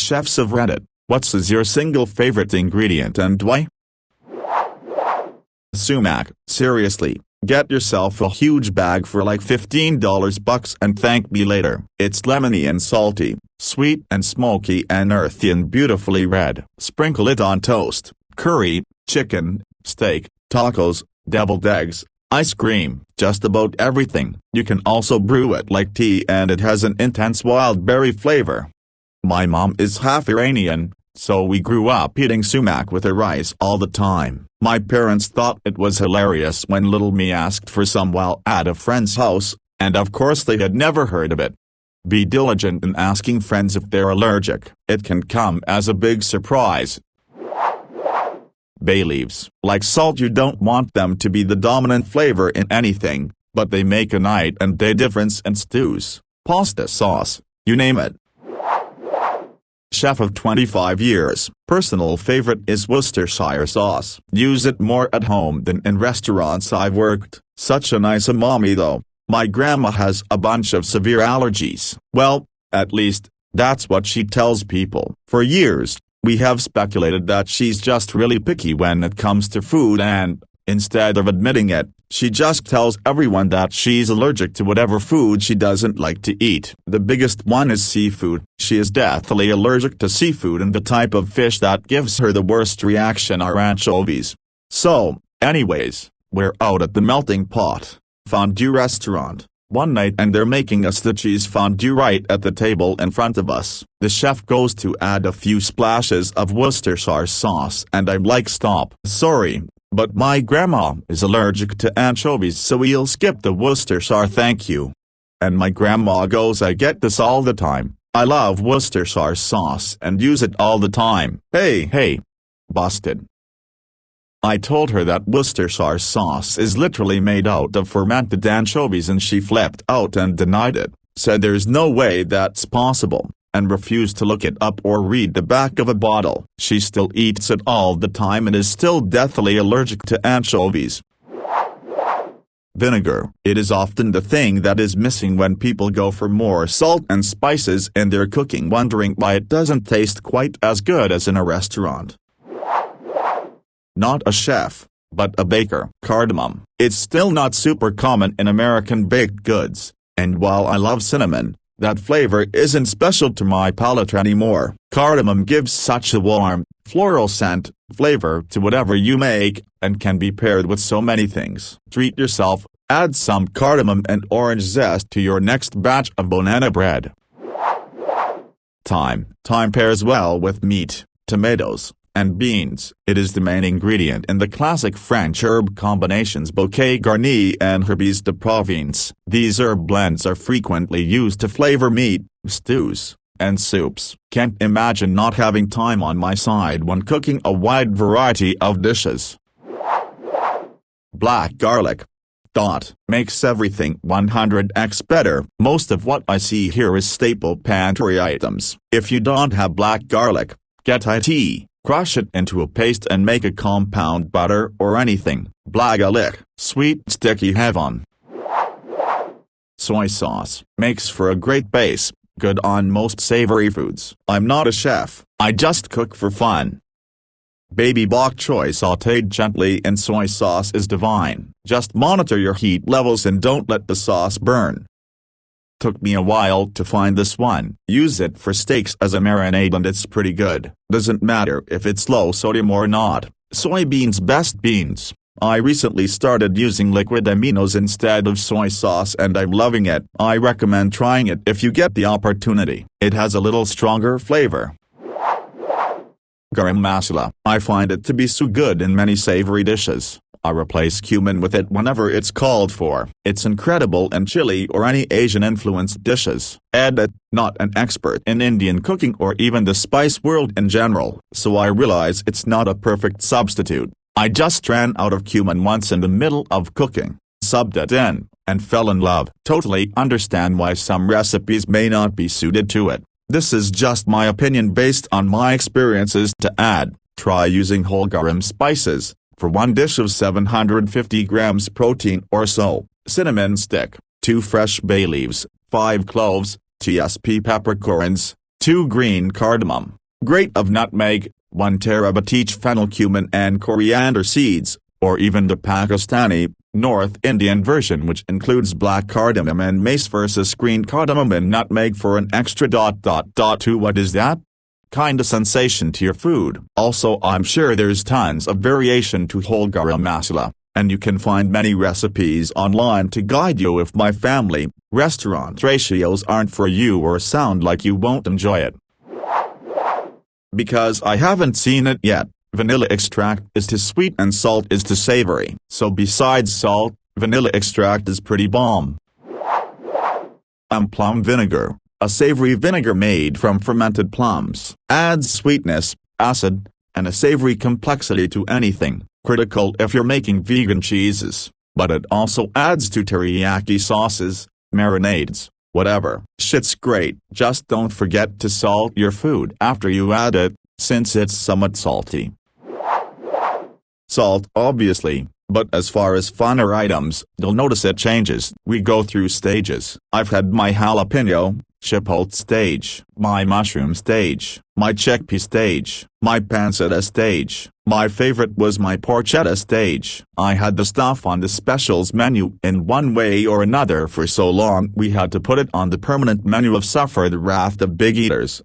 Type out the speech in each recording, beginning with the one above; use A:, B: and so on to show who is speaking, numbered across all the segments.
A: Chefs of Reddit, what's your single favorite ingredient and why? Sumac, seriously, get yourself a huge bag for like $15 bucks and thank me later. It's lemony and salty, sweet and smoky and earthy and beautifully red. Sprinkle it on toast, curry, chicken, steak, tacos, deviled eggs, ice cream, just about everything. You can also brew it like tea and it has an intense wild berry flavor. My mom is half Iranian, so we grew up eating sumac with her rice all the time. My parents thought it was hilarious when little me asked for some while at a friend's house, and of course they had never heard of it. Be diligent in asking friends if they're allergic. It can come as a big surprise. Bay leaves. Like salt, you don't want them to be the dominant flavor in anything, but they make a night and day difference in stews, pasta sauce, you name it. Chef of 25 years, personal favorite is Worcestershire sauce. Use it more at home than in restaurants I've worked. Such a nice umami though. My grandma has a bunch of severe allergies. Well, at least, that's what she tells people. For years, we have speculated that she's just really picky when it comes to food and, instead of admitting it, she just tells everyone that she's allergic to whatever food she doesn't like to eat. The biggest one is seafood. She is deathly allergic to seafood, and the type of fish that gives her the worst reaction are anchovies. So, anyways, we're out at the melting pot fondue restaurant one night and they're making us the cheese fondue right at the table in front of us. The chef goes to add a few splashes of Worcestershire sauce and I'm like, stop. Sorry, but my grandma is allergic to anchovies, so we'll skip the Worcestershire, thank you. And my grandma goes, I get this all the time. I love Worcestershire sauce and use it all the time. Hey. Busted. I told her that Worcestershire sauce is literally made out of fermented anchovies and she flipped out and denied it, said there's no way that's possible, and refused to look it up or read the back of a bottle. She still eats it all the time and is still deathly allergic to anchovies. Vinegar. It is often the thing that is missing when people go for more salt and spices in their cooking, wondering why it doesn't taste quite as good as in a restaurant. Not a chef, but a baker. Cardamom. It's still not super common in American baked goods, and while I love cinnamon, that flavor isn't special to my palate anymore. Cardamom gives such a warm, floral scent, flavor to whatever you make, and can be paired with so many things. Treat yourself, add some cardamom and orange zest to your next batch of banana bread. Thyme. Thyme pairs well with meat, tomatoes, and beans. It is the main ingredient in the classic French herb combinations bouquet garni and herbes de Provence. These herb blends are frequently used to flavor meat, stews, and soups. Can't imagine not having thyme on my side when cooking a wide variety of dishes. Black garlic. Makes everything 100x better. Most of what I see here is staple pantry items. If you don't have black garlic, get it. Crush it into a paste and make a compound butter or anything. Black garlic, sweet sticky heaven. Soy sauce. Makes for a great base, good on most savory foods. I'm not a chef, I just cook for fun. Baby bok choy sautéed gently in soy sauce is divine. Just monitor your heat levels and don't let the sauce burn. Took me a while to find this one. Use it for steaks as a marinade and it's pretty good. Doesn't matter if it's low sodium or not. Soybeans, best beans. I recently started using liquid aminos instead of soy sauce and I'm loving it. I recommend trying it if you get the opportunity. It has a little stronger flavor. Garam masala. I find it to be so good in many savory dishes. I replace cumin with it whenever it's called for. It's incredible in chili or any Asian-influenced dishes. Not an expert in Indian cooking or even the spice world in general, so I realize it's not a perfect substitute. I just ran out of cumin once in the middle of cooking, subbed it in, and fell in love. Totally understand why some recipes may not be suited to it. This is just my opinion based on my experiences. To add, try using whole garam spices. For one dish of 750 grams protein or so, cinnamon stick, 2 fresh bay leaves, 5 cloves, TSP peppercorns, 2 green cardamom, grate of nutmeg, 1 terabyte each fennel cumin and coriander seeds, or even the Pakistani, North Indian version which includes black cardamom and mace versus green cardamom and nutmeg for an extra ... to what is that? Kinda sensation to your food. Also I'm sure there's tons of variation to whole garam masala, and you can find many recipes online to guide you if my family, restaurant ratios aren't for you or sound like you won't enjoy it. Because I haven't seen it yet. Vanilla extract is to sweet and salt is to savory. So besides salt, vanilla extract is pretty bomb. Plum vinegar, a savory vinegar made from fermented plums, adds sweetness, acid, and a savory complexity to anything, critical if you're making vegan cheeses, but it also adds to teriyaki sauces, marinades, whatever. Shit's great. Just don't forget to salt your food after you add it, since it's somewhat salty. Salt obviously, but as far as funner items, you'll notice it changes. We go through stages. I've had my jalapeno, chipotle stage, my mushroom stage, my chickpea stage, my pancetta stage. My favorite was my porchetta stage. I had the stuff on the specials menu in one way or another for so long we had to put it on the permanent menu of suffer the wrath of big eaters.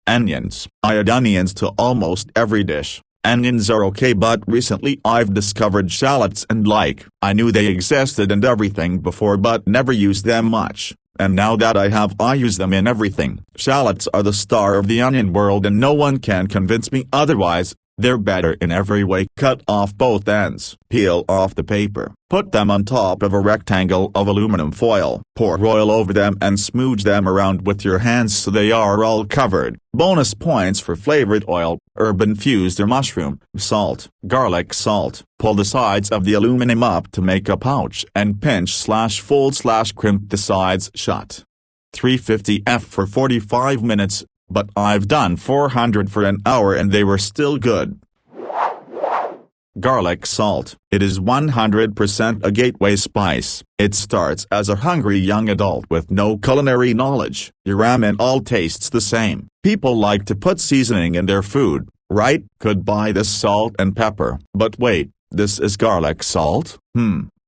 A: Onions. I add onions to almost every dish. Onions are okay, but recently I've discovered shallots and I knew they existed and everything before but never used them much, and now that I use them in everything. Shallots are the star of the onion world and no one can convince me otherwise. They're better in every way. Cut off both ends. Peel off the paper. Put them on top of a rectangle of aluminum foil. Pour oil over them and smooch them around with your hands so they are all covered. Bonus points for flavored oil, herb infused or mushroom, salt, garlic salt. Pull the sides of the aluminum up to make a pouch and pinch/fold/crimp the sides shut. 350 F for 45 minutes. But I've done 400 for an hour and they were still good. Garlic salt. It is 100% a gateway spice. It starts as a hungry young adult with no culinary knowledge. Your ramen all tastes the same. People like to put seasoning in their food, right? Could buy this salt and pepper. But wait, this is garlic salt?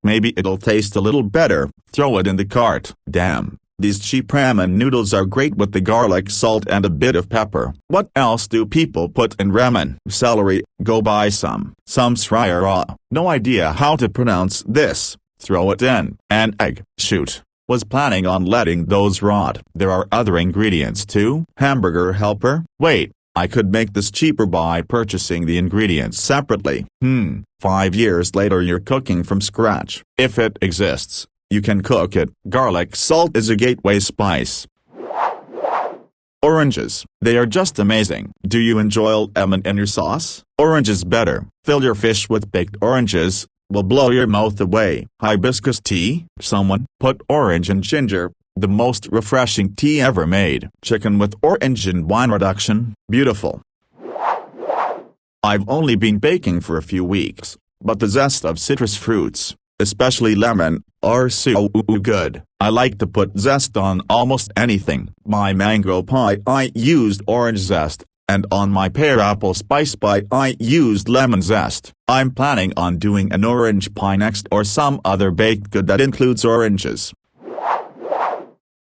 A: Maybe it'll taste a little better. Throw it in the cart. Damn. These cheap ramen noodles are great with the garlic salt and a bit of pepper. What else do people put in ramen? Celery. Go buy some. Some sriracha. No idea how to pronounce this. Throw it in. An egg. Shoot. Was planning on letting those rot. There are other ingredients too. Hamburger helper. Wait, I could make this cheaper by purchasing the ingredients separately. 5 years later you're cooking from scratch. If it exists, you can cook it. Garlic salt is a gateway spice. Oranges. They are just amazing. Do you enjoy lemon in your sauce? Orange is better. Fill your fish with baked oranges. Will blow your mouth away. Hibiscus tea. Someone put orange and ginger. The most refreshing tea ever made. Chicken with orange and wine reduction. Beautiful. I've only been baking for a few weeks, but the zest of citrus fruits, especially lemon, are so good. I like to put zest on almost anything. My mango pie I used orange zest, and on my pear apple spice pie I used lemon zest. I'm planning on doing an orange pie next or some other baked good that includes oranges.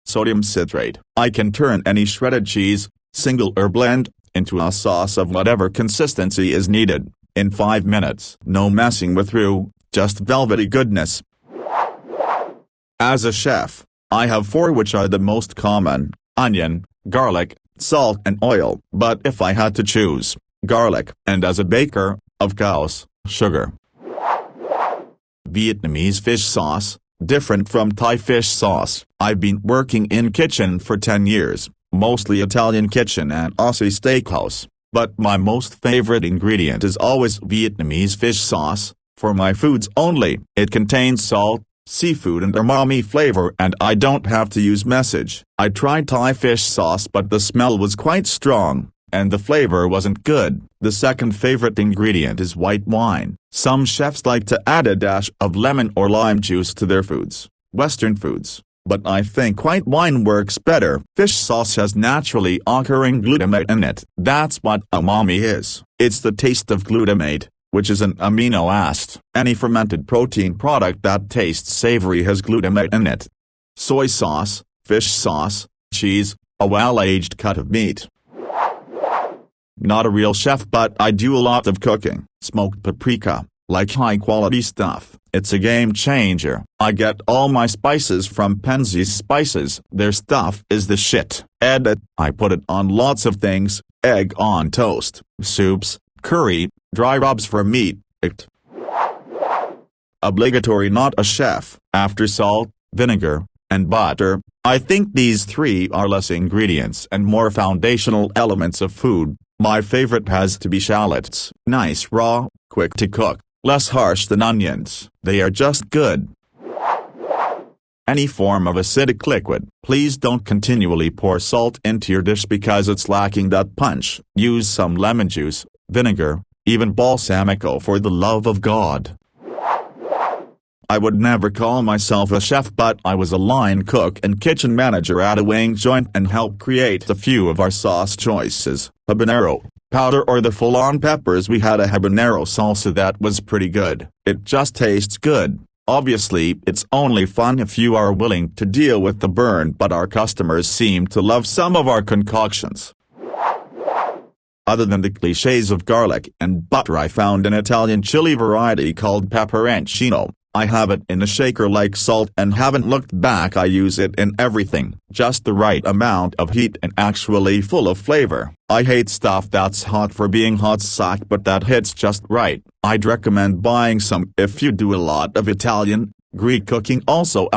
A: Sodium citrate. I can turn any shredded cheese, single or blend, into a sauce of whatever consistency is needed, in 5 minutes. No messing with roux, just velvety goodness. As a chef, I have 4 which are the most common: onion, garlic, salt and oil. But if I had to choose, garlic. And as a baker, of course, sugar. Vietnamese fish sauce. Different from Thai fish sauce. I've been working in kitchen for 10 years, mostly Italian kitchen and Aussie steakhouse, but my most favorite ingredient is always Vietnamese fish sauce, for my foods only. It contains salt, seafood and umami flavor and I don't have to use message. I tried Thai fish sauce but the smell was quite strong, and the flavor wasn't good. The second favorite ingredient is white wine. Some chefs like to add a dash of lemon or lime juice to their foods. Western foods, but I think white wine works better. Fish sauce has naturally occurring glutamate in it. That's what umami is. It's the taste of glutamate, which is an amino acid. Any fermented protein product that tastes savory has glutamate in it. Soy sauce, fish sauce, cheese, a well-aged cut of meat. Not a real chef, but I do a lot of cooking. Smoked paprika, like high-quality stuff. It's a game changer. I get all my spices from Penzeys Spices. Their stuff is the shit. Edit. I put it on lots of things, egg on toast, soups, curry, dry rubs for meat. Obligatory, not a chef. After salt, vinegar, and butter, I think these three are less ingredients and more foundational elements of food. My favorite has to be shallots. Nice raw, quick to cook, less harsh than onions. They are just good. Any form of acidic liquid. Please don't continually pour salt into your dish because it's lacking that punch. Use some lemon juice, vinegar, even balsamico for the love of God. I would never call myself a chef, but I was a line cook and kitchen manager at a wing joint and helped create a few of our sauce choices. Habanero, powder or the full-on peppers. We had a habanero salsa that was pretty good. It just tastes good. Obviously, it's only fun if you are willing to deal with the burn, but our customers seem to love some of our concoctions. Other than the cliches of garlic and butter, I found an Italian chili variety called peperoncino. I have it in a shaker like salt and haven't looked back. I use it in everything. Just the right amount of heat and actually full of flavor. I hate stuff that's hot for being hot sauce, but that hits just right. I'd recommend buying some if you do a lot of Italian, Greek cooking. Also,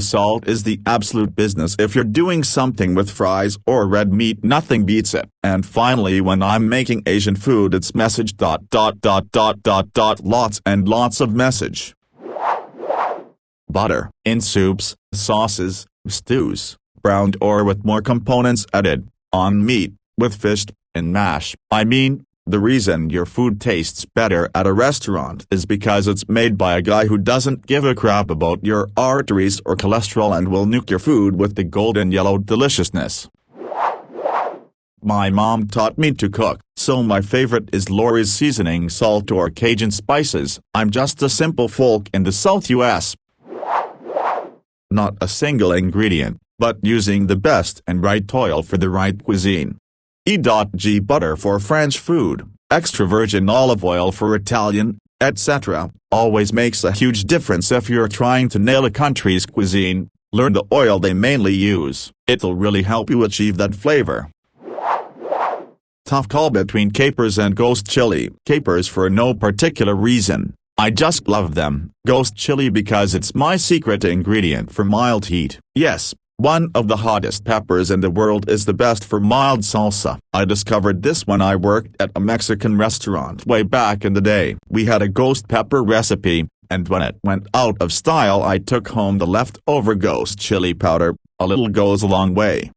A: salt is the absolute business if you're doing something with fries or red meat. Nothing beats it. And finally, when I'm making Asian food, it's message ... lots and lots of message. Butter, in soups, sauces, stews, browned or with more components added, on meat, with fish, in mash. I mean, the reason your food tastes better at a restaurant is because it's made by a guy who doesn't give a crap about your arteries or cholesterol and will nuke your food with the golden yellow deliciousness. My mom taught me to cook, so my favorite is Lori's seasoning salt or Cajun spices. I'm just a simple folk in the South US. Not a single ingredient, but using the best and right oil for the right cuisine. E.g. butter for French food, extra virgin olive oil for Italian, etc. Always makes a huge difference if you're trying to nail a country's cuisine. Learn the oil they mainly use. It'll really help you achieve that flavor. Tough call between capers and ghost chili. Capers for no particular reason. I just love them. Ghost chili because it's my secret ingredient for mild heat. Yes, one of the hottest peppers in the world is the best for mild salsa. I discovered this when I worked at a Mexican restaurant way back in the day. We had a ghost pepper recipe, and when it went out of style I took home the leftover ghost chili powder. A little goes a long way.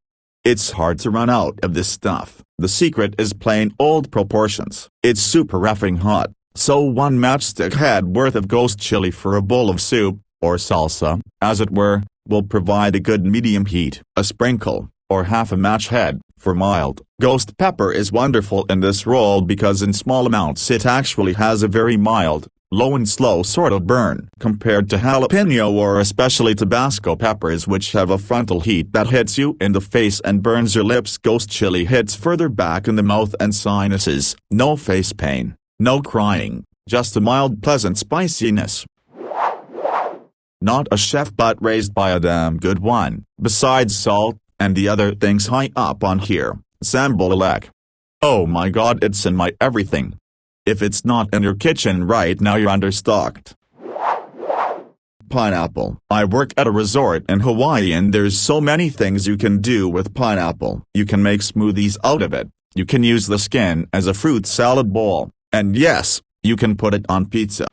A: It's hard to run out of this stuff. The secret is plain old proportions. It's super effing hot. So one matchstick head worth of ghost chili for a bowl of soup, or salsa, as it were, will provide a good medium heat. A sprinkle, or half a match head, for mild. Ghost pepper is wonderful in this role because in small amounts it actually has a very mild, low and slow sort of burn. Compared to jalapeno or especially Tabasco peppers, which have a frontal heat that hits you in the face and burns your lips, ghost chili hits further back in the mouth and sinuses. No face pain. No crying, just a mild pleasant spiciness. Not a chef but raised by a damn good one. Besides salt, and the other things high up on here, sambolek. Oh my god, it's in my everything. If it's not in your kitchen right now, you're understocked. Pineapple. I work at a resort in Hawaii and there's so many things you can do with pineapple. You can make smoothies out of it. You can use the skin as a fruit salad bowl. And yes, you can put it on pizza.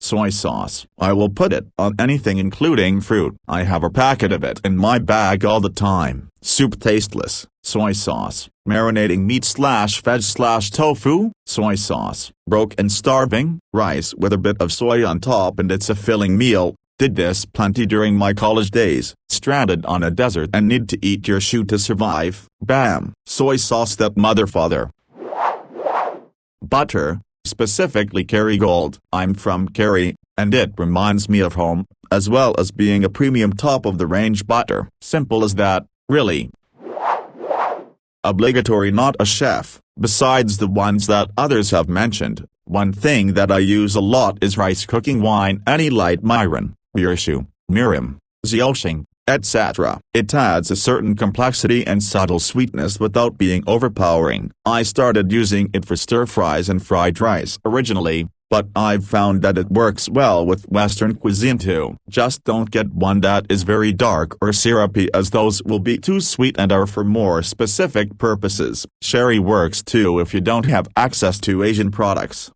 A: Soy sauce. I will put it on anything including fruit. I have a packet of it in my bag all the time. Soup tasteless. Soy sauce. Marinating meat / veg / tofu. Soy sauce. Broke and starving. Rice with a bit of soy on top and it's a filling meal. Did this plenty during my college days. Stranded on a desert and need to eat your shoe to survive. Bam. Soy sauce that motherfather. Butter, specifically Kerrygold. I'm from Kerry, and it reminds me of home, as well as being a premium top-of-the-range butter. Simple as that, really. Obligatory, not a chef. Besides the ones that others have mentioned, one thing that I use a lot is rice cooking wine. Any light Myron, Birshu, Mirim, Zioshing, etc. It adds a certain complexity and subtle sweetness without being overpowering. I started using it for stir-fries and fried rice originally, but I've found that it works well with Western cuisine too. Just don't get one that is very dark or syrupy, as those will be too sweet and are for more specific purposes. Sherry works too if you don't have access to Asian products.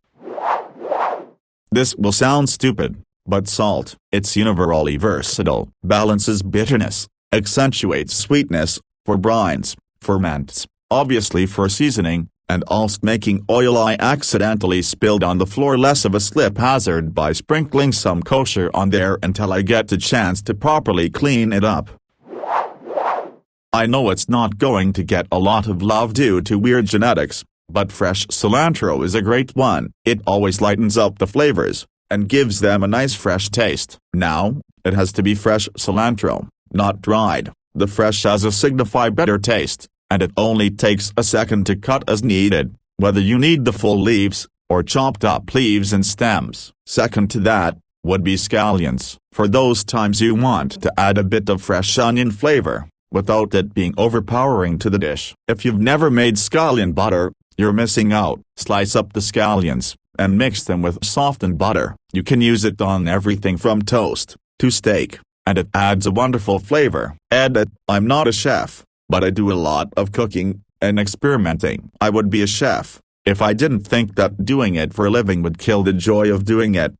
A: This will sound stupid, but salt. It's universally versatile, balances bitterness, accentuates sweetness, for brines, ferments, obviously for seasoning, and also making oil I accidentally spilled on the floor less of a slip hazard by sprinkling some kosher on there until I get the chance to properly clean it up. I know it's not going to get a lot of love due to weird genetics, but fresh cilantro is a great one. It always lightens up the flavors, and gives them a nice fresh taste. Now, it has to be fresh cilantro, not dried. The fresh has a signify better taste, and it only takes a second to cut as needed, whether you need the full leaves, or chopped up leaves and stems. Second to that, would be scallions, for those times you want to add a bit of fresh onion flavor, without it being overpowering to the dish. If you've never made scallion butter, you're missing out. Slice up the scallions, and mix them with softened butter. You can use it on everything from toast to steak, and it adds a wonderful flavor. Edit: I'm not a chef, but I do a lot of cooking and experimenting. I would be a chef if I didn't think that doing it for a living would kill the joy of doing it.